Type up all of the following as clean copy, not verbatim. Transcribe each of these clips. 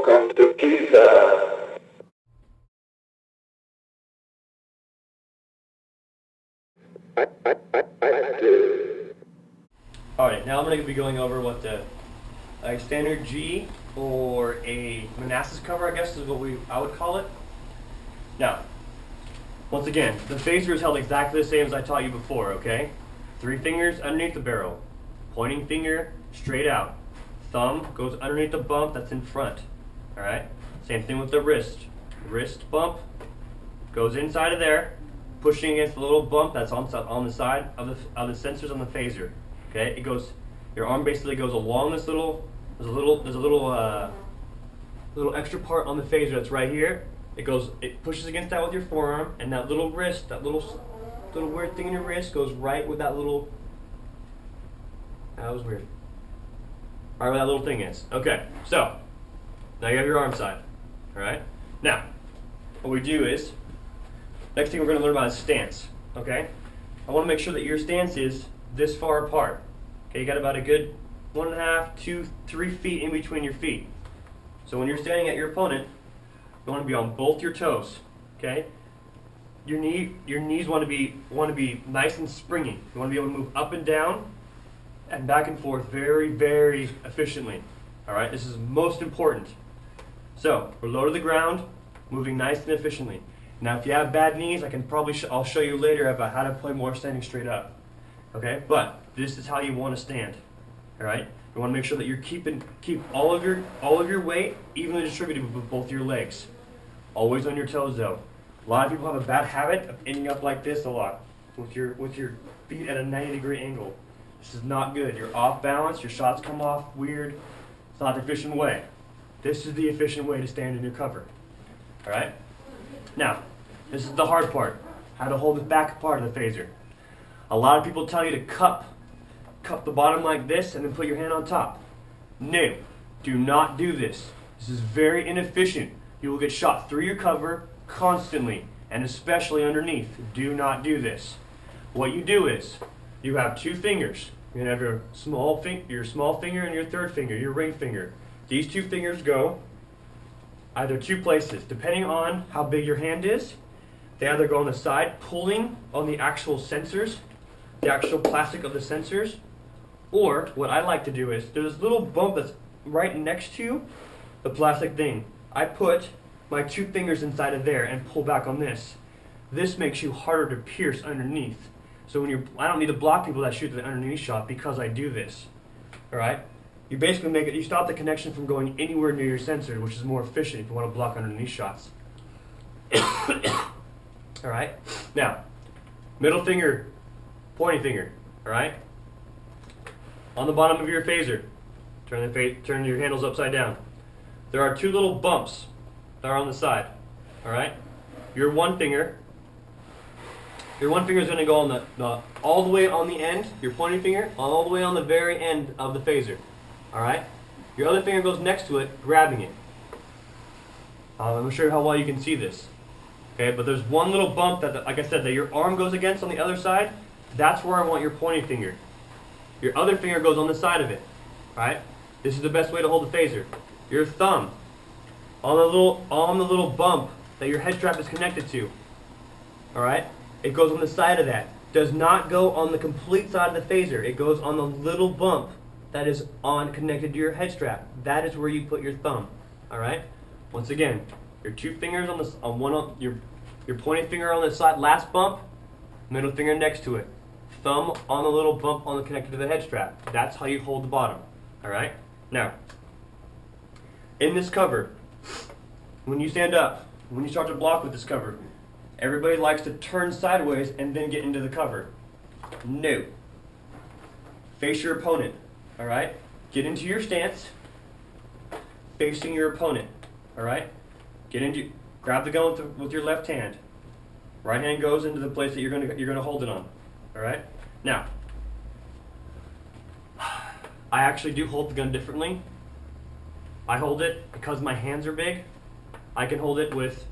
Welcome to Q-ZAR. Alright, now I'm going to be going over what a standard G or a Manassas cover, I guess is what I would call it. Now, once again, the phaser is held exactly the same as I taught you before, okay? 3 fingers underneath the barrel, pointing finger straight out, thumb goes underneath the bump that's in front, alright? Same thing with the wrist. Wrist bump goes inside of there, pushing against the little bump that's on the side of the sensors on the phaser. Okay, it goes. Your arm basically goes along this little. There's a little extra part on the phaser that's right here. It goes. It pushes against that with your forearm, and that little wrist, that little weird thing in your wrist, goes right with that little. That was weird. Right where that little thing is. Okay, so now you have your arm side. All right. Now, what we do is. Next thing we're going to learn about is stance, okay? I want to make sure that your stance is this far apart. Okay, you got about a good 1.5, 2, 3 feet in between your feet. So when you're standing at your opponent, you want to be on both your toes, okay? Your knees want to be nice and springy. You want to be able to move up and down and back and forth very, very efficiently. All right, this is most important. So we're low to the ground, moving nice and efficiently. Now, if you have bad knees, I'll show you later about how to play more standing straight up. Okay, but this is how you want to stand. All right, you want to make sure that you're keep all of your weight evenly distributed with both your legs. Always on your toes, though. A lot of people have a bad habit of ending up like this a lot, with your feet at a 90-degree angle. This is not good. You're off balance. Your shots come off weird. It's not the efficient way. This is the efficient way to stand in your cover. All right. Now, this is the hard part, how to hold the back part of the phaser. A lot of people tell you to cup the bottom like this and then put your hand on top. No, do not do this. This is very inefficient. You will get shot through your cover constantly, and especially underneath. Do not do this. What you do is, you have 2 fingers. You're going to have your small finger and your third finger, your ring finger. These 2 fingers go either 2 places, depending on how big your hand is. They either go on the side, pulling on the actual sensors, the actual plastic of the sensors, or what I like to do is, there's this little bump that's right next to the plastic thing. I put my 2 fingers inside of there and pull back on this. This makes you harder to pierce underneath. So I don't need to block people that shoot the underneath shot because I do this. All right? You basically you stop the connection from going anywhere near your sensor, which is more efficient if you want to block underneath shots. All right. Now, middle finger, pointing finger. All right. On the bottom of your phaser, turn your handles upside down. There are 2 little bumps that are on the side. All right. Your one finger is going to go on all the way on the end. Your pointing finger all the way on the very end of the phaser. Alright? Your other finger goes next to it, grabbing it. I'm not sure how well you can see this. Okay, but there's one little bump that, like I said, that your arm goes against on the other side. That's where I want your pointing finger. Your other finger goes on the side of it. Alright? This is the best way to hold the phaser. Your thumb on the little bump that your head strap is connected to. Alright? It goes on the side of that. Does not go on the complete side of the phaser. It goes on the little bump that is connected to your head strap. That is where you put your thumb. All right. Once again, your 2 fingers your pointing finger on the side, last bump, middle finger next to it, thumb on the little bump connected to the head strap. That's how you hold the bottom. All right. Now, in this cover, when you stand up, when you start to block with this cover, everybody likes to turn sideways and then get into the cover. No. Face your opponent. All right, get into your stance, facing your opponent. All right, grab the gun with your left hand. Right hand goes into the place that you're gonna hold it on. All right. Now, I actually do hold the gun differently. I hold it because my hands are big. I can hold it with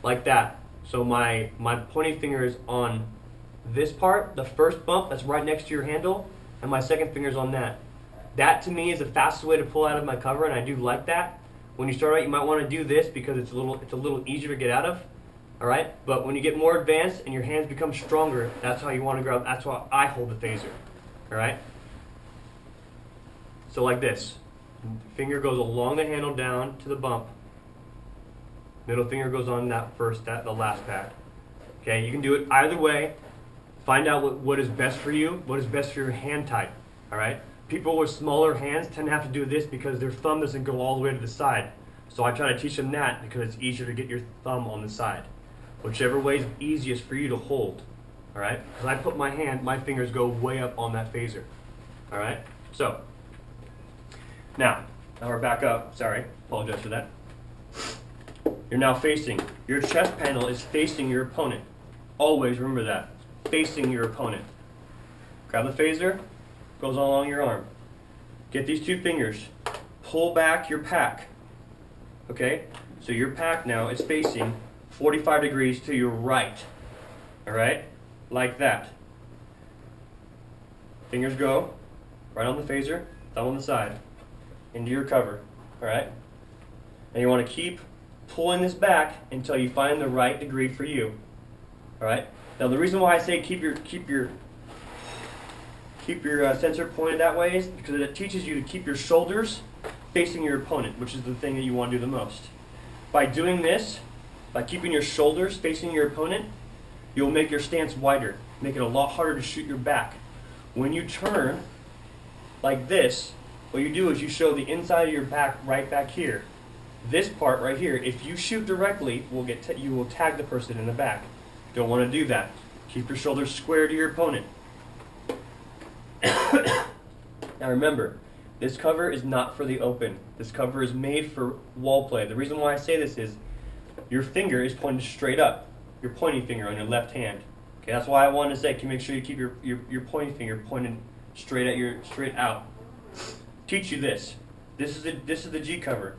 like that. So my pointing finger is on this part, the first bump that's right next to your handle, and my second finger's on that. That to me is the fastest way to pull out of my cover, and I do like that. When you start out, you might want to do this because it's a little easier to get out of. All right, but when you get more advanced and your hands become stronger, that's how you want to grab. That's why I hold the phaser. All right. So like this, finger goes along the handle down to the bump. Middle finger goes on the last pad. Okay, you can do it either way. Find out what is best for you, what is best for your hand type. All right. People with smaller hands tend to have to do this because their thumb doesn't go all the way to the side. So I try to teach them that because it's easier to get your thumb on the side. Whichever way is easiest for you to hold, all right? Because I put my fingers go way up on that phaser, all right? So, now we're back up. Sorry, apologize for that. You're now facing, your chest panel is facing your opponent. Always remember that, facing your opponent. Grab the phaser, goes along your arm. Get these two fingers, pull back your pack, okay? So your pack now is facing 45 degrees to your right, all right? Like that. Fingers go right on the phaser, thumb on the side, into your cover, all right? And you want to keep pulling this back until you find the right degree for you, all right? Now the reason why I say keep your sensor pointed that way is because it teaches you to keep your shoulders facing your opponent, which is the thing that you want to do the most. By doing this, by keeping your shoulders facing your opponent, you'll make your stance wider, make it a lot harder to shoot your back. When you turn like this, what you do is you show the inside of your back right back here. This part right here, if you shoot directly, you will tag the person in the back. You don't want to do that. Keep your shoulders square to your opponent. Now remember, this cover is not for the open. This cover is made for wall play. The reason why I say this is your finger is pointed straight up, your pointing finger on your left hand. Okay, that's why I wanted to say, make sure you keep your pointing finger pointed straight out. Teach you this. This is the G cover.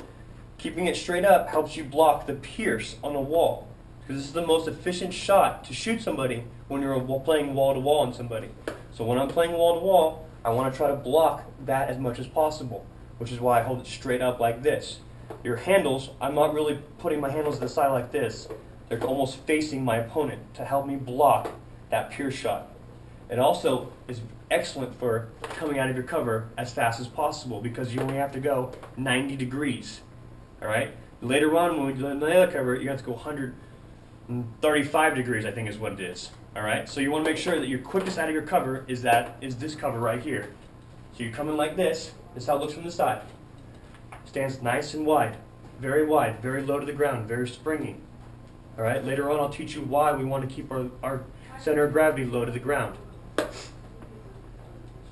Keeping it straight up helps you block the pierce on the wall, because this is the most efficient shot to shoot somebody when you're playing wall to wall on somebody. So when I'm playing wall to wall, I want to try to block that as much as possible, which is why I hold it straight up like this. Your handles, I'm not really putting my handles to the side like this. They're almost facing my opponent to help me block that pure shot. It also is excellent for coming out of your cover as fast as possible because you only have to go 90 degrees. All right? Later on, when we do the other cover, you have to go 135 degrees, I think is what it is. All right? So you want to make sure that your quickest out of your cover is this cover right here. So you come in like this. This is how it looks from the side. Stands nice and wide, very low to the ground, very springy. All right, later on I'll teach you why we want to keep our center of gravity low to the ground. So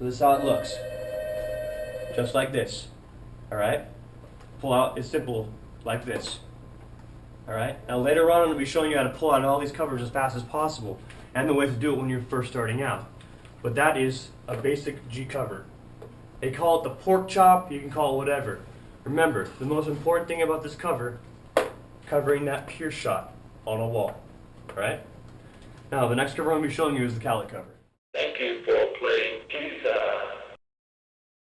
this is how it looks, just like this. All right, pull out is simple like this. All right, now later on I'm going to be showing you how to pull out all these covers as fast as possible and the way to do it when you're first starting out. But that is a basic G cover. They call it the pork chop, you can call it whatever. Remember, the most important thing about this cover, covering that pure shot on a wall, right? Now, the next cover I'm going to be showing you is the Cowlick cover.